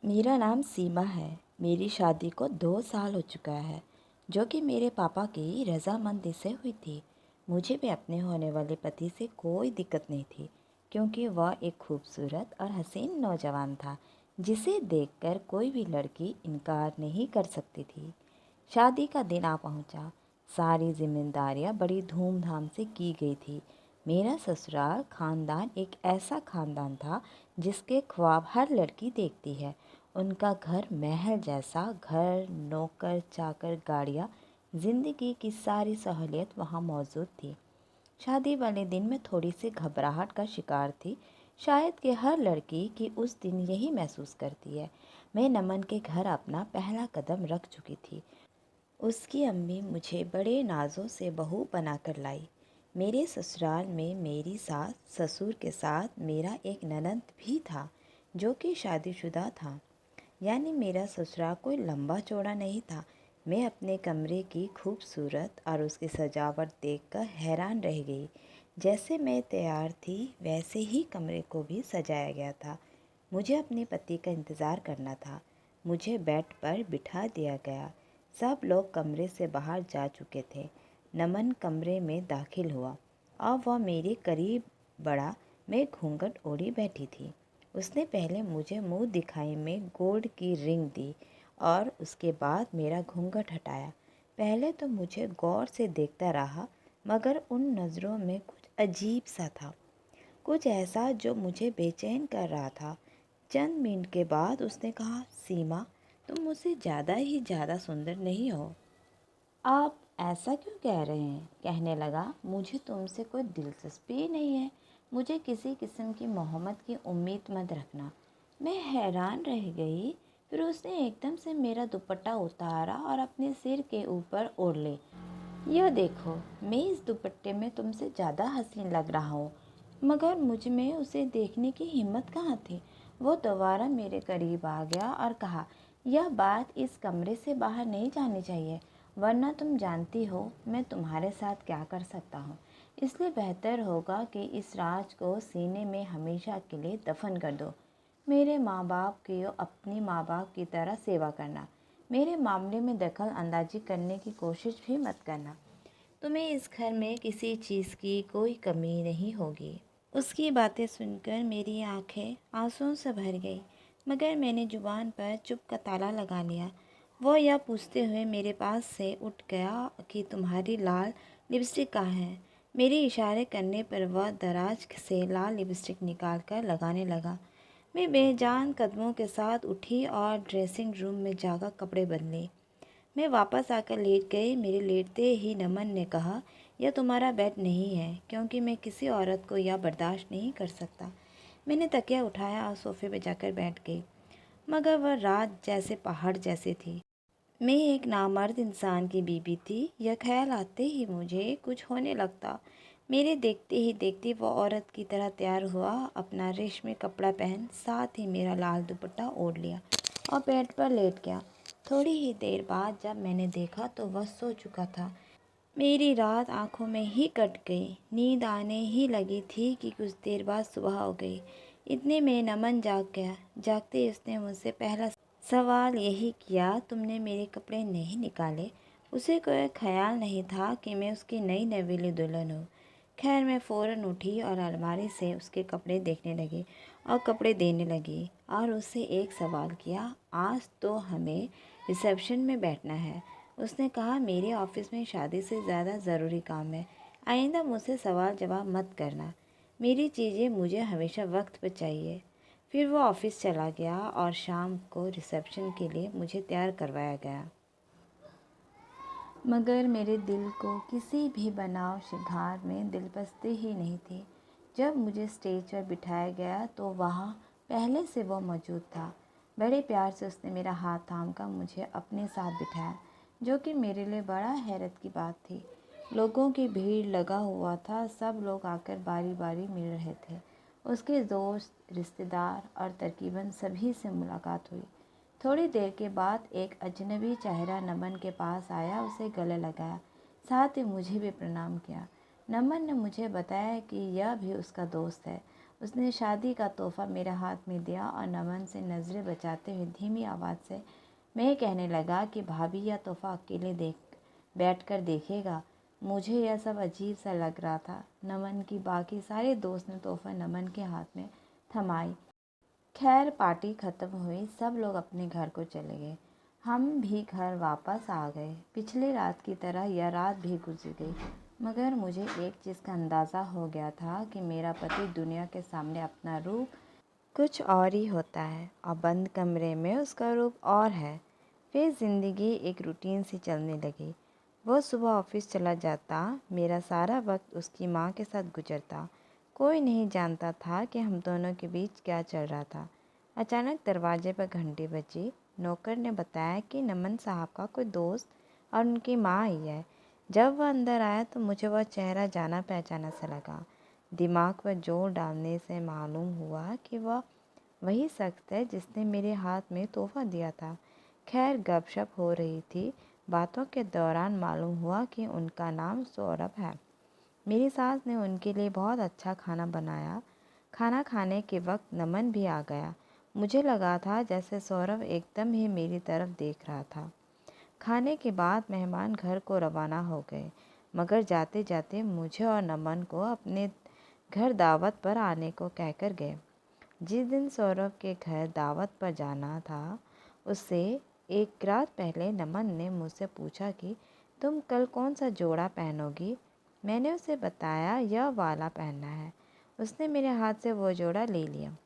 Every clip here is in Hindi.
मेरा नाम सीमा है। मेरी शादी को 2 साल हो चुका है, जो कि मेरे पापा की रज़ामंदी से हुई थी। मुझे भी अपने होने वाले पति से कोई दिक्कत नहीं थी, क्योंकि वह एक खूबसूरत और हसीन नौजवान था, जिसे देखकर कोई भी लड़की इनकार नहीं कर सकती थी। शादी का दिन आ पहुंचा। सारी जिम्मेदारियां बड़ी धूमधाम से की गई थी। मेरा ससुराल खानदान एक ऐसा खानदान था जिसके ख्वाब हर लड़की देखती है। उनका घर महल जैसा, घर, नौकर चाकर, गाड़ियाँ, जिंदगी की सारी सहूलियत वहाँ मौजूद थी। शादी वाले दिन मैं थोड़ी सी घबराहट का शिकार थी। शायद कि हर लड़की की उस दिन यही महसूस करती है। मैं नमन के घर अपना पहला कदम रख चुकी थी। उसकी अम्मी मुझे बड़े नाज़ों से बहू बनाकर लाई। मेरे ससुराल में मेरी सास ससुर के साथ मेरा एक ननंद भी था, जो कि शादीशुदा था। यानी मेरा ससुराल कोई लंबा चौड़ा नहीं था। मैं अपने कमरे की खूबसूरत और उसकी सजावट देखकर हैरान रह गई। जैसे मैं तैयार थी वैसे ही कमरे को भी सजाया गया था। मुझे अपने पति का इंतज़ार करना था। मुझे बेड पर बिठा दिया गया। सब लोग कमरे से बाहर जा चुके थे। नमन कमरे में दाखिल हुआ और वह मेरे करीब बढ़ा। मैं घूंघट ओढ़ी बैठी थी। उसने पहले मुझे मुंह दिखाई में गोल्ड की रिंग दी और उसके बाद मेरा घूंघट हटाया। पहले तो मुझे गौर से देखता रहा, मगर उन नज़रों में कुछ अजीब सा था, कुछ ऐसा जो मुझे बेचैन कर रहा था। चंद मिनट के बाद उसने कहा, सीमा, तुम मुझसे ज़्यादा सुंदर नहीं हो। आप ऐसा क्यों कह रहे हैं? कहने लगा, मुझे तुमसे कोई दिलचस्पी ही नहीं है। मुझे किसी किस्म की मोहब्बत की उम्मीद मत रखना। मैं हैरान रह गई। फिर उसने एकदम से मेरा दुपट्टा उतारा और अपने सिर के ऊपर ओढ़ ले। यह देखो, मैं इस दुपट्टे में तुमसे ज़्यादा हसीन लग रहा हूँ। मगर मुझ में उसे देखने की हिम्मत कहाँ थी। वो दोबारा मेरे करीब आ गया और कहा, यह बात इस कमरे से बाहर नहीं जानी चाहिए, वरना तुम जानती हो मैं तुम्हारे साथ क्या कर सकता हूँ। इसलिए बेहतर होगा कि इस राज को सीने में हमेशा के लिए दफन कर दो। मेरे माँ बाप की अपनी माँ बाप की तरह सेवा करना। मेरे मामले में दखल अंदाजी करने की कोशिश भी मत करना। तुम्हें इस घर में किसी चीज़ की कोई कमी नहीं होगी। उसकी बातें सुनकर मेरी आंखें आंसुओं से भर गई, मगर मैंने जुबान पर चुप का ताला लगा लिया। वो यह पूछते हुए मेरे पास से उठ गया कि तुम्हारी लाल लिपस्टिक कहाँ है। मेरे इशारे करने पर वह दराज से लाल लिपस्टिक निकाल कर लगाने लगा। मैं बेजान कदमों के साथ उठी और ड्रेसिंग रूम में जाकर कपड़े बदले। मैं वापस आकर लेट गई। मेरे लेटते ही नमन ने कहा, यह तुम्हारा बेड नहीं है, क्योंकि मैं किसी औरत को यह बर्दाश्त नहीं कर सकता। मैंने तकिया उठाया और सोफे पर जाकर बैठ गई, मगर वह रात जैसे पहाड़ जैसी थी। मैं एक नामर्द इंसान की बीवी थी, यह ख्याल आते ही मुझे कुछ होने लगता। मेरे देखते ही देखते वो औरत की तरह तैयार हुआ। अपना रेशमी कपड़ा पहन, साथ ही मेरा लाल दुपट्टा ओढ़ लिया और बेड पर लेट गया। थोड़ी ही देर बाद जब मैंने देखा तो वह सो चुका था। मेरी रात आंखों में ही कट गई। नींद आने ही लगी थी कि कुछ देर बाद सुबह हो गई। इतने में नमन जाग गया। जागते ही उसने मुझसे पहला सवाल यही किया, तुमने मेरे कपड़े नहीं निकाले? उसे कोई ख्याल नहीं था कि मैं उसकी नई नवेली दुल्हन हूँ। खैर, मैं फ़ौरन उठी और अलमारी से उसके कपड़े देखने लगी और कपड़े देने लगी और उससे एक सवाल किया, आज तो हमें रिसेप्शन में बैठना है। उसने कहा, मेरे ऑफिस में शादी से ज़्यादा ज़रूरी काम है। आइंदा मुझसे सवाल जवाब मत करना। मेरी चीज़ें मुझे हमेशा वक्त पर चाहिए। फिर वो ऑफिस चला गया और शाम को रिसेप्शन के लिए मुझे तैयार करवाया गया। मगर मेरे दिल को किसी भी बनाव शिंगार में दिलचस्पी ही नहीं थी। जब मुझे स्टेज पर बिठाया गया तो वहाँ पहले से वो मौजूद था। बड़े प्यार से उसने मेरा हाथ थाम कर मुझे अपने साथ बिठाया, जो कि मेरे लिए बड़ा हैरत की बात थी। लोगों की भीड़ लगा हुआ था, सब लोग आकर बारी बारी मिल रहे थे। उसके दोस्त, रिश्तेदार और तकरीबन सभी से मुलाकात हुई। थोड़ी देर के बाद एक अजनबी चेहरा नमन के पास आया, उसे गले लगाया, साथ ही मुझे भी प्रणाम किया। नमन ने मुझे बताया कि यह भी उसका दोस्त है। उसने शादी का तोहफ़ा मेरे हाथ में दिया और नमन से नज़रें बचाते हुए धीमी आवाज़ से मैं कहने लगा कि भाभी यह तोहफ़ा अकेले बैठकर देखेगा। मुझे यह सब अजीब सा लग रहा था। नमन की बाकी सारे दोस्त ने तोहफ़ा नमन के हाथ में थमाई। खैर पार्टी ख़त्म हुई, सब लोग अपने घर को चले गए। हम भी घर वापस आ गए। पिछले रात की तरह यह रात भी गुजर गई, मगर मुझे एक चीज़ का अंदाज़ा हो गया था कि मेरा पति दुनिया के सामने अपना रूप कुछ और ही होता है और बंद कमरे में उसका रूप और है। फिर ज़िंदगी एक रूटीन सी चलने लगी। वो सुबह ऑफिस चला जाता, मेरा सारा वक्त उसकी माँ के साथ गुजरता। कोई नहीं जानता था कि हम दोनों के बीच क्या चल रहा था। अचानक दरवाजे पर घंटी बजी। नौकर ने बताया कि नमन साहब का कोई दोस्त और उनकी माँ आई है। जब वह अंदर आया तो मुझे वह चेहरा जाना पहचाना सा लगा। दिमाग पर जोर डालने से मालूम हुआ कि वह वही शख्स है जिसने मेरे हाथ में तोहफ़ा दिया था। खैर गपशप हो रही थी। बातों के दौरान मालूम हुआ कि उनका नाम सौरभ है। मेरी सास ने उनके लिए बहुत अच्छा खाना बनाया। खाना खाने के वक्त नमन भी आ गया। मुझे लगा था जैसे सौरभ एकदम ही मेरी तरफ देख रहा था। खाने के बाद मेहमान घर को रवाना हो गए, मगर जाते जाते मुझे और नमन को अपने घर दावत पर आने को कहकर गए। जिस दिन सौरभ के घर दावत पर जाना था, उससे एक रात पहले नमन ने मुझसे पूछा कि तुम कल कौन सा जोड़ा पहनोगी। मैंने उसे बताया यह वाला पहनना है। उसने मेरे हाथ से वो जोड़ा ले लिया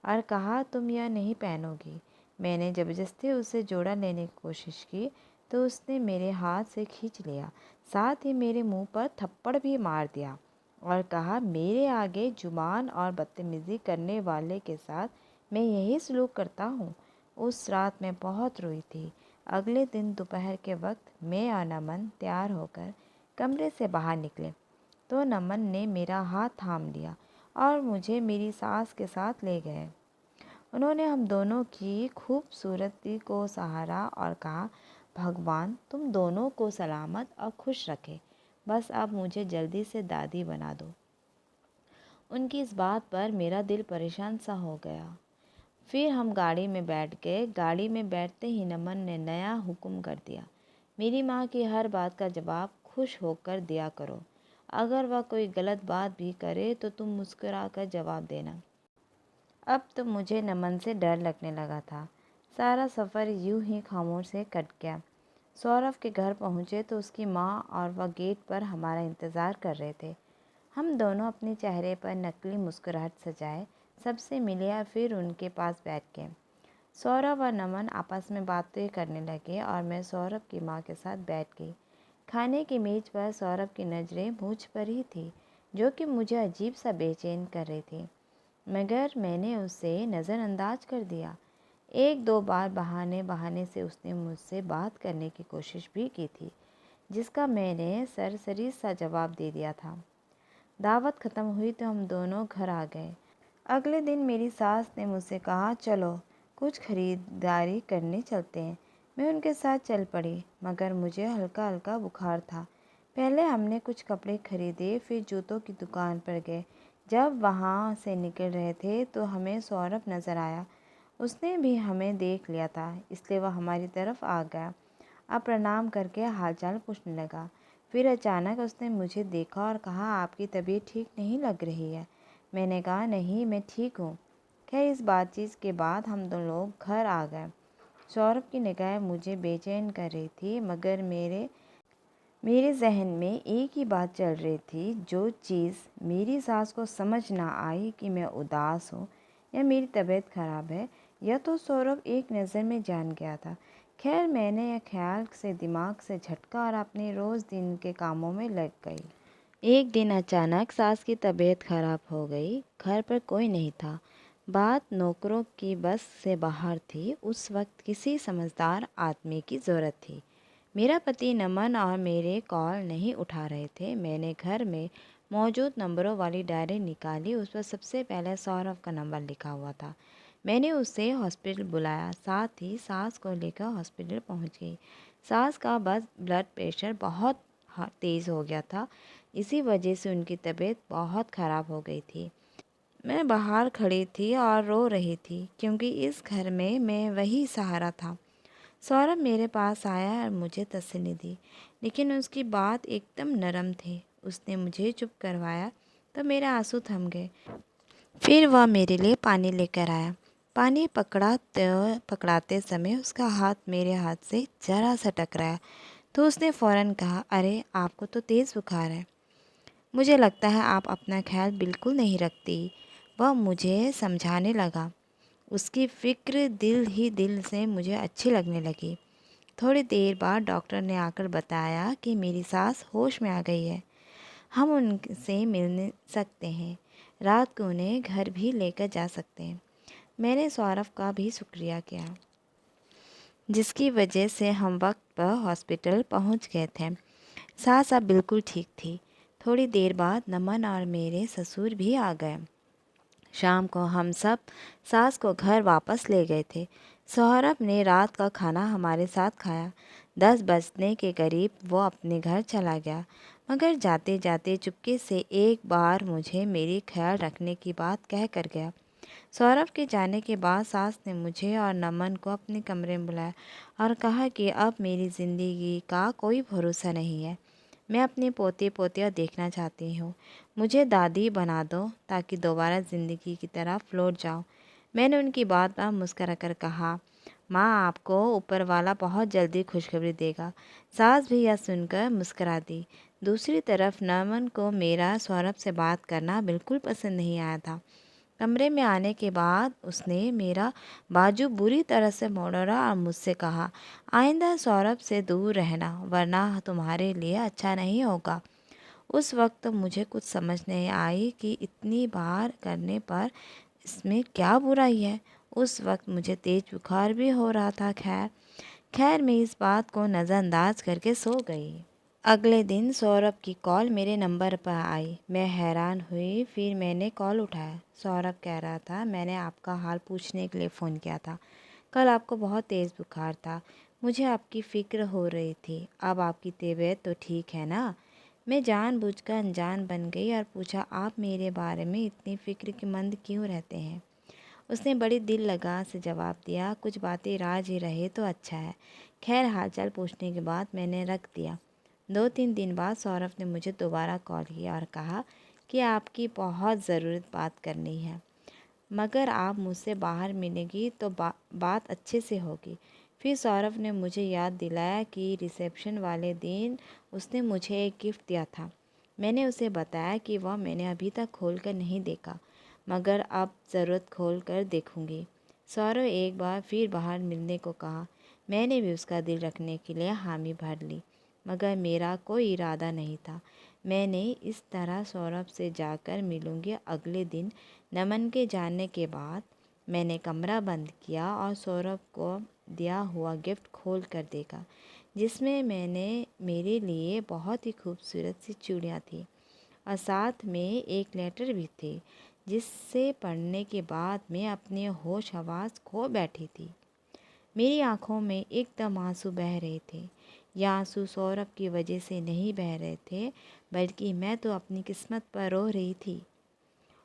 और कहा तुम यह नहीं पहनोगी। मैंने ज़बरदस्ती उसे जोड़ा लेने की कोशिश की तो उसने मेरे हाथ से खींच लिया, साथ ही मेरे मुंह पर थप्पड़ भी मार दिया और कहा मेरे आगे जुबान और बदतमीज़ी करने वाले के साथ मैं यही सलूक करता हूँ। उस रात मैं बहुत रोई थी। अगले दिन दोपहर के वक्त मैं और नमन तैयार होकर कमरे से बाहर निकले तो नमन ने मेरा हाथ थाम लिया और मुझे मेरी सास के साथ ले गए। उन्होंने हम दोनों की खूबसूरती को सहारा और कहा भगवान तुम दोनों को सलामत और खुश रखे, बस अब मुझे जल्दी से दादी बना दो। उनकी इस बात पर मेरा दिल परेशान सा हो गया। फिर हम गाड़ी में बैठ गए। गाड़ी में बैठते ही नमन ने नया हुक्म कर दिया, मेरी माँ की हर बात का जवाब खुश होकर दिया करो। अगर वह कोई गलत बात भी करे तो तुम मुस्कुरा कर जवाब देना। अब तो मुझे नमन से डर लगने लगा था। सारा सफ़र यूं ही खामोश से कट गया। सौरभ के घर पहुँचे तो उसकी माँ और वह गेट पर हमारा इंतज़ार कर रहे थे। हम दोनों अपने चेहरे पर नकली मुस्कुराहट सजाए सबसे मिले और फिर उनके पास बैठ गए। सौरभ और नमन आपस में बातें करने लगे और मैं सौरभ की माँ के साथ बैठ गई। खाने की मेज़ पर सौरभ की नज़रें मुझ पर ही थी, जो कि मुझे अजीब सा बेचैन कर रही थी, मगर मैंने उसे नज़रअंदाज कर दिया। एक दो बार बहाने बहाने से उसने मुझसे बात करने की कोशिश भी की थी, जिसका मैंने सरसरी सा जवाब दे दिया था। दावत ख़त्म हुई तो हम दोनों घर आ गए। अगले दिन मेरी सास ने मुझसे कहा चलो कुछ खरीदारी करने चलते हैं। मैं उनके साथ चल पड़ी, मगर मुझे हल्का हल्का बुखार था। पहले हमने कुछ कपड़े खरीदे, फिर जूतों की दुकान पर गए। जब वहाँ से निकल रहे थे तो हमें सौरभ नज़र आया। उसने भी हमें देख लिया था, इसलिए वह हमारी तरफ आ गया। अब प्रणाम करके हालचाल पूछने लगा। फिर अचानक उसने मुझे देखा और कहा आपकी तबीयत ठीक नहीं लग रही है। मैंने कहा नहीं, मैं ठीक हूँ। खैर इस बातचीत के बाद हम दोनों लोग घर आ गए। सौरभ की निगाहें मुझे बेचैन कर रही थी, मगर मेरे जहन में एक ही बात चल रही थी। जो चीज़ मेरी सास को समझ ना आई कि मैं उदास हूँ या मेरी तबीयत ख़राब है, यह तो सौरभ एक नज़र में जान गया था। खैर मैंने यह ख्याल से दिमाग से झटका और अपने रोज़ दिन के कामों में लग गई। एक दिन अचानक सास की तबीयत खराब हो गई। घर पर कोई नहीं था। बात नौकरों की बस से बाहर थी। उस वक्त किसी समझदार आदमी की ज़रूरत थी। मेरा पति नमन और मेरे कॉल नहीं उठा रहे थे। मैंने घर में मौजूद नंबरों वाली डायरी निकाली। उस पर सबसे पहले सौरभ का नंबर लिखा हुआ था। मैंने उसे हॉस्पिटल बुलाया, साथ ही सास को लेकर हॉस्पिटल पहुंच गई। सास का बस ब्लड प्रेशर बहुत तेज़ हो गया था। इसी वजह से उनकी तबीयत बहुत ख़राब हो गई थी। मैं बाहर खड़ी थी और रो रही थी क्योंकि इस घर में मैं वही सहारा था। सौरभ मेरे पास आया और मुझे तसल्ली दी, लेकिन उसकी बात एकदम नरम थी। उसने मुझे चुप करवाया तो मेरे आंसू थम गए। फिर वह मेरे लिए पानी लेकर आया। पानी पकड़ाते समय उसका हाथ मेरे हाथ से जरा सा टकराया तो उसने फ़ौरन कहा, अरे आपको तो तेज़ बुखार है। मुझे लगता है आप अपना ख्याल बिल्कुल नहीं रखती। वह मुझे समझाने लगा। उसकी फ़िक्र दिल ही दिल से मुझे अच्छी लगने लगी। थोड़ी देर बाद डॉक्टर ने आकर बताया कि मेरी सास होश में आ गई है। हम उनसे मिलने सकते हैं। रात को उन्हें घर भी लेकर जा सकते हैं। मैंने सौरभ का भी शुक्रिया किया, जिसकी वजह से हम वक्त पर हॉस्पिटल पहुंच गए थे। सास अब बिल्कुल ठीक थी। थोड़ी देर बाद नमन और मेरे ससुर भी आ गए। शाम को हम सब सास को घर वापस ले गए थे। सौरभ ने रात का खाना हमारे साथ खाया। 10 बजने के करीब वो अपने घर चला गया, मगर जाते जाते चुपके से एक बार मुझे मेरी ख्याल रखने की बात कह कर गया। सौरभ के जाने के बाद सास ने मुझे और नमन को अपने कमरे में बुलाया और कहा कि अब मेरी ज़िंदगी का कोई भरोसा नहीं है। मैं अपने पोते पोतियाँ देखना चाहती हूँ। मुझे दादी बना दो ताकि दोबारा ज़िंदगी की तरफ लौट जाऊँ। मैंने उनकी बात पर मुस्कुरा कर कहा, माँ आपको ऊपर वाला बहुत जल्दी खुशखबरी देगा। सास भी यह सुनकर मुस्कुरा दी। दूसरी तरफ नमन को मेरा सौरभ से बात करना बिल्कुल पसंद नहीं आया था। कमरे में आने के बाद उसने मेरा बाजू बुरी तरह से मोड़ा और मुझसे कहा, आइंदा सौरभ से दूर रहना वरना तुम्हारे लिए अच्छा नहीं होगा। उस वक्त मुझे कुछ समझ नहीं आई कि इतनी बार करने पर इसमें क्या बुराई है। उस वक्त मुझे तेज बुखार भी हो रहा था। खैर खैर मैं इस बात को नज़रअंदाज करके सो गई। अगले दिन सौरभ की कॉल मेरे नंबर पर आई। मैं हैरान हुई। फिर मैंने कॉल उठाया। सौरभ कह रहा था, मैंने आपका हाल पूछने के लिए फ़ोन किया था। कल आपको बहुत तेज़ बुखार था। मुझे आपकी फ़िक्र हो रही थी। अब आपकी तबीयत तो ठीक है ना? मैं जानबूझकर अनजान बन गई और पूछा, आप मेरे बारे में इतनी फ़िक्र की मंद क्यों रहते हैं? उसने बड़ी दिल लगा से जवाब दिया, कुछ बातें राज ही रहे तो अच्छा है। खैर हालचाल पूछने के बाद मैंने रख दिया। 2-3 दिन बाद सौरभ ने मुझे दोबारा कॉल किया और कहा कि आपकी बहुत ज़रूरत बात करनी है, मगर आप मुझसे बाहर मिलेंगी तो बात अच्छे से होगी। फिर सौरभ ने मुझे याद दिलाया कि रिसेप्शन वाले दिन उसने मुझे एक गिफ्ट दिया था। मैंने उसे बताया कि वह मैंने अभी तक खोल कर नहीं देखा, मगर अब ज़रूरत खोल कर देखूँगी। सौरभ एक बार फिर बाहर मिलने को कहा। मैंने भी उसका दिल रखने के लिए हामी भर ली, मगर मेरा कोई इरादा नहीं था। मैंने इस तरह सौरभ से जाकर मिलूँगी। अगले दिन नमन के जाने के बाद मैंने कमरा बंद किया और सौरभ को दिया हुआ गिफ्ट खोल कर देखा, जिसमें मैंने मेरे लिए बहुत ही खूबसूरत सी चूड़ियाँ थी और साथ में एक लेटर भी थे, जिससे पढ़ने के बाद मैं अपने होश हवास खो बैठी थी। मेरी आंखों में एकदम आंसू बह रहे थे। यह आंसू सौरभ की वजह से नहीं बह रहे थे, बल्कि मैं तो अपनी किस्मत पर रो रही थी।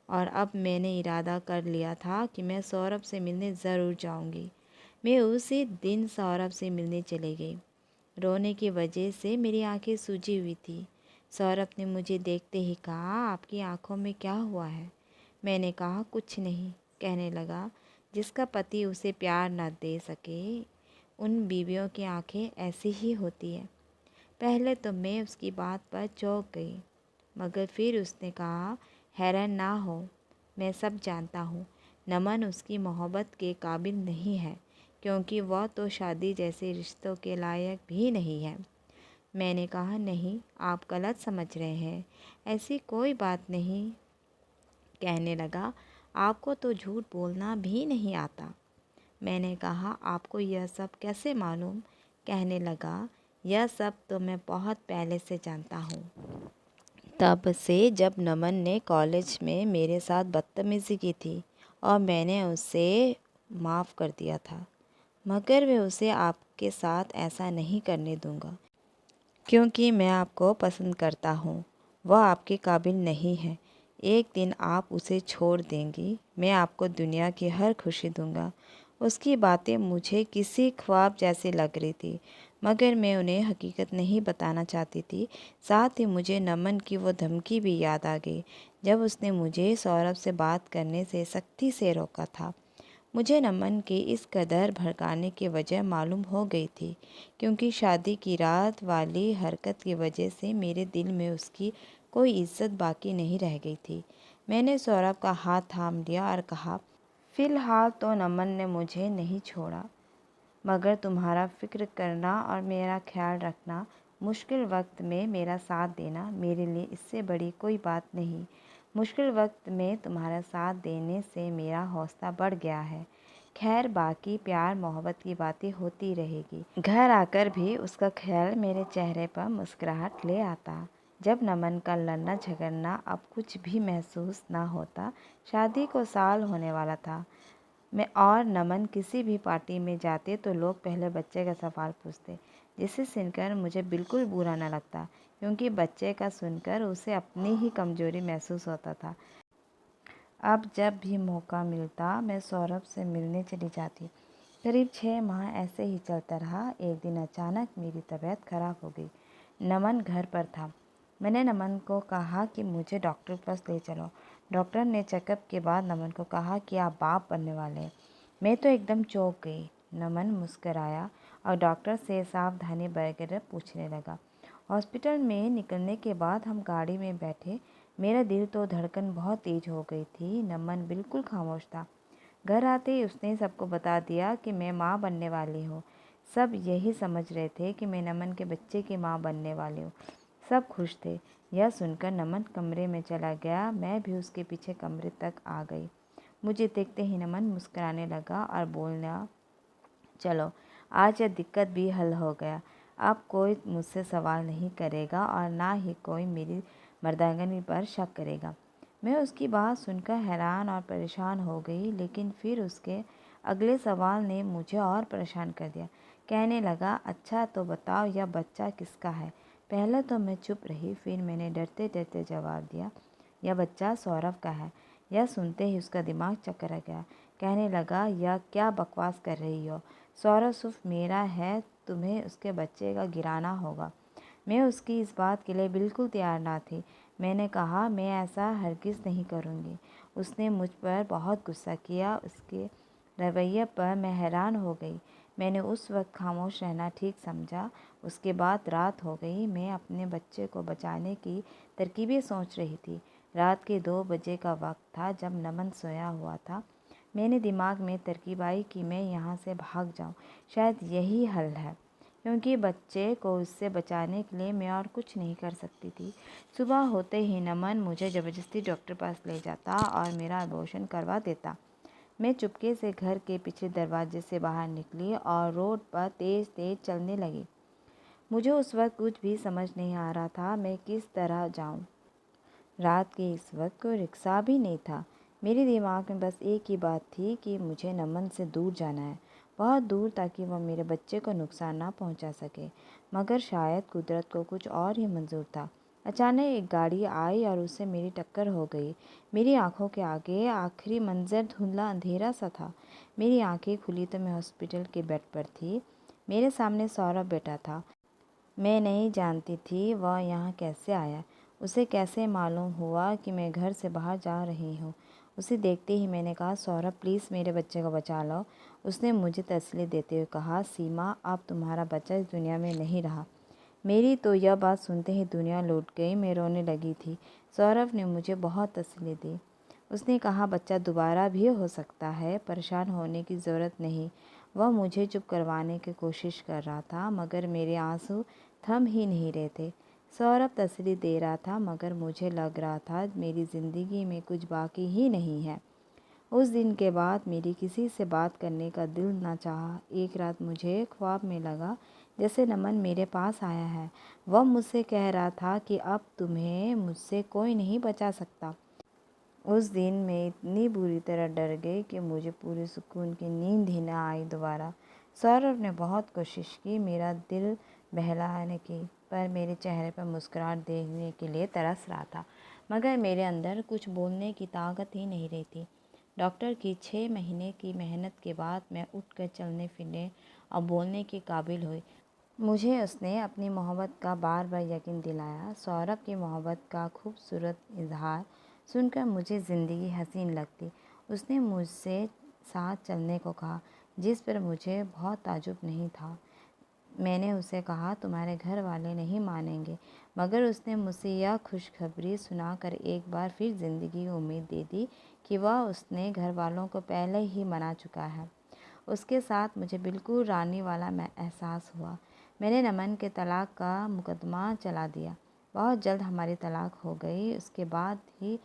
और अब मैंने इरादा कर लिया था कि मैं सौरभ से मिलने ज़रूर जाऊंगी। मैं उसी दिन सौरभ से मिलने चली गई। रोने की वजह से मेरी आंखें सूजी हुई थी। सौरभ ने मुझे देखते ही कहा, आपकी आंखों में क्या हुआ है? मैंने कहा, कुछ नहीं। कहने लगा, जिसका पति उसे प्यार न दे सके, उन बीवियों की आंखें ऐसी ही होती है। पहले तो मैं उसकी बात पर चौंक गई, मगर फिर उसने कहा, हैरान ना हो, मैं सब जानता हूँ। नमन उसकी मोहब्बत के काबिल नहीं है, क्योंकि वह तो शादी जैसे रिश्तों के लायक भी नहीं है। मैंने कहा, नहीं, आप गलत समझ रहे हैं, ऐसी कोई बात नहीं। कहने लगा, आपको तो झूठ बोलना भी नहीं आता। मैंने कहा, आपको यह सब कैसे मालूम? कहने लगा, यह सब तो मैं बहुत पहले से जानता हूँ। तब से जब नमन ने कॉलेज में मेरे साथ बदतमीज़ी की थी और मैंने उसे माफ़ कर दिया था, मगर मैं उसे आपके साथ ऐसा नहीं करने दूंगा, क्योंकि मैं आपको पसंद करता हूँ। वह आपके काबिल नहीं है, एक दिन आप उसे छोड़ देंगी, मैं आपको दुनिया की हर खुशी दूंगा। उसकी बातें मुझे किसी ख्वाब जैसी लग रही थी, मगर मैं उन्हें हकीकत नहीं बताना चाहती थी। साथ ही मुझे नमन की वो धमकी भी याद आ गई जब उसने मुझे सौरभ से बात करने से सख्ती से रोका था। मुझे नमन के इस कदर भड़काने की वजह मालूम हो गई थी, क्योंकि शादी की रात वाली हरकत की वजह से मेरे दिल में उसकी कोई इज्जत बाकी नहीं रह गई थी। मैंने सौरभ का हाथ थाम लिया और कहा, फ़िलहाल तो नमन ने मुझे नहीं छोड़ा, मगर तुम्हारा फ़िक्र करना और मेरा ख्याल रखना, मुश्किल वक्त में मेरा साथ देना मेरे लिए इससे बड़ी कोई बात नहीं। मुश्किल वक्त में तुम्हारा साथ देने से मेरा हौसला बढ़ गया है। खैर, बाकी प्यार मोहब्बत की बातें होती रहेगी। घर आकर भी उसका ख्याल मेरे चेहरे पर मुस्कुराहट ले आता। जब नमन का लड़ना झगड़ना अब कुछ भी महसूस ना होता। शादी को साल होने वाला था। मैं और नमन किसी भी पार्टी में जाते तो लोग पहले बच्चे का सवाल पूछते, जिसे सुनकर मुझे बिल्कुल बुरा न लगता, क्योंकि बच्चे का सुनकर उसे अपनी ही कमजोरी महसूस होता था। अब जब भी मौका मिलता मैं सौरभ से मिलने चली जाती। करीब 6 माह ऐसे ही चलता रहा। एक दिन अचानक मेरी तबीयत खराब हो गई। नमन घर पर था। मैंने नमन को कहा कि मुझे डॉक्टर के पास ले चलो। डॉक्टर ने चेकअप के बाद नमन को कहा कि आप बाप बनने वाले हैं। मैं तो एकदम चौंक गई। नमन मुस्कराया और डॉक्टर से सावधानी बरकरार पूछने लगा। हॉस्पिटल में निकलने के बाद हम गाड़ी में बैठे। मेरा दिल तो धड़कन बहुत तेज हो गई थी। नमन बिल्कुल खामोश था। घर आते ही उसने सबको बता दिया कि मैं माँ बनने वाली हूँ। सब यही समझ रहे थे कि मैं नमन के बच्चे की माँ बनने वाली हूँ। सब खुश थे। यह सुनकर नमन कमरे में चला गया। मैं भी उसके पीछे कमरे तक आ गई। मुझे देखते ही नमन मुस्कुराने लगा और बोलना, चलो आज यह दिक्कत भी हल हो गया। अब कोई मुझसे सवाल नहीं करेगा और ना ही कोई मेरी मर्दानगी पर शक करेगा। मैं उसकी बात सुनकर हैरान और परेशान हो गई, लेकिन फिर उसके अगले सवाल ने मुझे और परेशान कर दिया। कहने लगा, अच्छा तो बताओ यह बच्चा किसका है? पहले तो मैं चुप रही, फिर मैंने डरते डरते जवाब दिया, यह बच्चा सौरभ का है। यह सुनते ही उसका दिमाग चकरा गया। कहने लगा, यह क्या बकवास कर रही हो? सौरभ सिर्फ मेरा है, तुम्हें उसके बच्चे का गिराना होगा। मैं उसकी इस बात के लिए बिल्कुल तैयार ना थी। मैंने कहा, मैं ऐसा हरगिज़ नहीं करूँगी। उसने मुझ पर बहुत गुस्सा किया। उसके रवैये पर मैं हैरान हो गई। मैंने उस वक्त खामोश रहना ठीक समझा। उसके बाद रात हो गई। मैं अपने बच्चे को बचाने की तरकीबें सोच रही थी। रात के 2 बजे का वक्त था जब नमन सोया हुआ था। मैंने दिमाग में तरकीब आई कि मैं यहाँ से भाग जाऊँ, शायद यही हल है, क्योंकि बच्चे को उससे बचाने के लिए मैं और कुछ नहीं कर सकती थी। सुबह होते ही नमन मुझे ज़बरदस्ती डॉक्टर पास ले जाता और मेरा अबॉर्शन करवा देता। मैं चुपके से घर के पिछले दरवाजे से बाहर निकली और रोड पर तेज़ तेज़ चलने लगी। मुझे उस वक्त कुछ भी समझ नहीं आ रहा था मैं किस तरह जाऊँ। रात के इस वक्त कोई रिक्शा भी नहीं था। मेरे दिमाग में बस एक ही बात थी कि मुझे नमन से दूर जाना है, बहुत दूर, ताकि वह मेरे बच्चे को नुकसान ना पहुंचा सके। मगर शायद कुदरत को कुछ और ही मंजूर था। अचानक एक गाड़ी आई और उससे मेरी टक्कर हो गई। मेरी आंखों के आगे आखिरी मंजर धुंधला अंधेरा सा था। मेरी आंखें खुली तो मैं हॉस्पिटल के बेड पर थी। मेरे सामने सौरभ बैठा था। मैं नहीं जानती थी वह यहाँ कैसे आया। उसे कैसे मालूम हुआ कि मैं घर से बाहर जा रही हूँ। उसे देखते ही मैंने कहा, सौरभ प्लीज़ मेरे बच्चे को बचा लो। उसने मुझे तसल्ली देते हुए कहा, सीमा अब तुम्हारा बच्चा इस दुनिया में नहीं रहा। मेरी तो यह बात सुनते ही दुनिया लौट गई। मैं रोने लगी थी। सौरभ ने मुझे बहुत तसल्ली दी। उसने कहा, बच्चा दोबारा भी हो सकता है, परेशान होने की ज़रूरत नहीं। वह मुझे चुप करवाने की कोशिश कर रहा था, मगर मेरे आंसू थम ही नहीं रहे थे। सौरभ तसल्ली दे रहा था, मगर मुझे लग रहा था मेरी ज़िंदगी में कुछ बाकी ही नहीं है। उस दिन के बाद मेरी किसी से बात करने का दिल ना चाहा। एक रात मुझे ख्वाब में लगा जैसे नमन मेरे पास आया है। वह मुझसे कह रहा था कि अब तुम्हें मुझसे कोई नहीं बचा सकता। उस दिन मैं इतनी बुरी तरह डर गई कि मुझे पूरी सुकून की नींद ही न आई दोबारा। सौरभ ने बहुत कोशिश की मेरा दिल बहलाने की, पर मेरे चेहरे पर मुस्कुराहट देखने के लिए तरस रहा था। मगर मेरे अंदर कुछ बोलने की ताकत ही नहीं रही थी। डॉक्टर की 6 महीने की मेहनत के बाद मैं उठकर चलने फिरने और बोलने के काबिल हुई। मुझे उसने अपनी मोहब्बत का बार बार यकीन दिलाया। सौरभ की मोहब्बत का खूबसूरत इजहार सुनकर मुझे ज़िंदगी हसीन लगती। उसने मुझसे साथ चलने को कहा, जिस पर मुझे बहुत ताज्जुब नहीं था। मैंने उसे कहा, तुम्हारे घर वाले नहीं मानेंगे, मगर उसने मुझसे यह खुशखबरी सुनाकर एक बार फिर ज़िंदगी की उम्मीद दे दी कि वह उसने घर वालों को पहले ही मना चुका है। उसके साथ मुझे बिल्कुल रानी वाला मैं एहसास हुआ। मैंने नमन के तलाक का मुकदमा चला दिया। बहुत जल्द हमारी तलाक हो गई। उसके बाद ही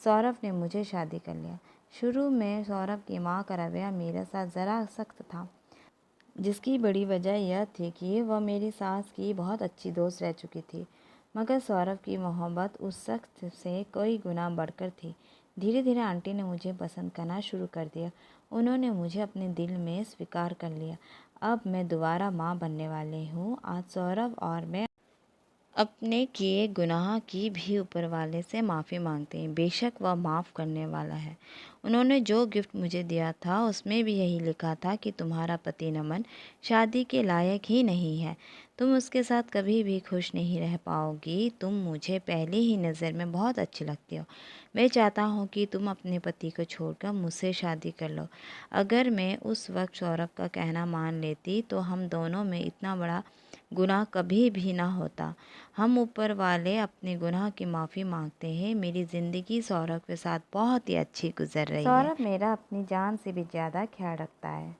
सौरभ ने मुझे शादी कर लिया। शुरू में सौरभ की माँ का रवैया मेरे साथ ज़रा सख्त था, जिसकी बड़ी वजह यह थी कि वह मेरी सास की बहुत अच्छी दोस्त रह चुकी थी। मगर सौरभ की मोहब्बत उस सख्त से कई गुना बढ़कर थी। धीरे धीरे आंटी ने मुझे पसंद करना शुरू कर दिया। उन्होंने मुझे अपने दिल में स्वीकार कर लिया। अब मैं दोबारा माँ बनने वाली हूँ। आज सौरभ और मैं अपने किए गुनाह की भी ऊपर वाले से माफ़ी मांगते हैं। बेशक वह माफ़ करने वाला है। उन्होंने जो गिफ्ट मुझे दिया था उसमें भी यही लिखा था कि तुम्हारा पति नमन शादी के लायक ही नहीं है। तुम उसके साथ कभी भी खुश नहीं रह पाओगी। तुम मुझे पहली ही नज़र में बहुत अच्छी लगती हो। मैं चाहता हूँ कि तुम अपने पति को छोड़कर मुझसे शादी कर लो। अगर मैं उस वक्त सौरभ का कहना मान लेती तो हम दोनों में इतना बड़ा गुनाह कभी भी ना होता। हम ऊपर वाले अपने गुनाह की माफ़ी मांगते हैं। मेरी ज़िंदगी सौरभ के साथ बहुत ही अच्छी गुजर रही है। सौरभ मेरा अपनी जान से भी ज़्यादा ख्याल रखता है।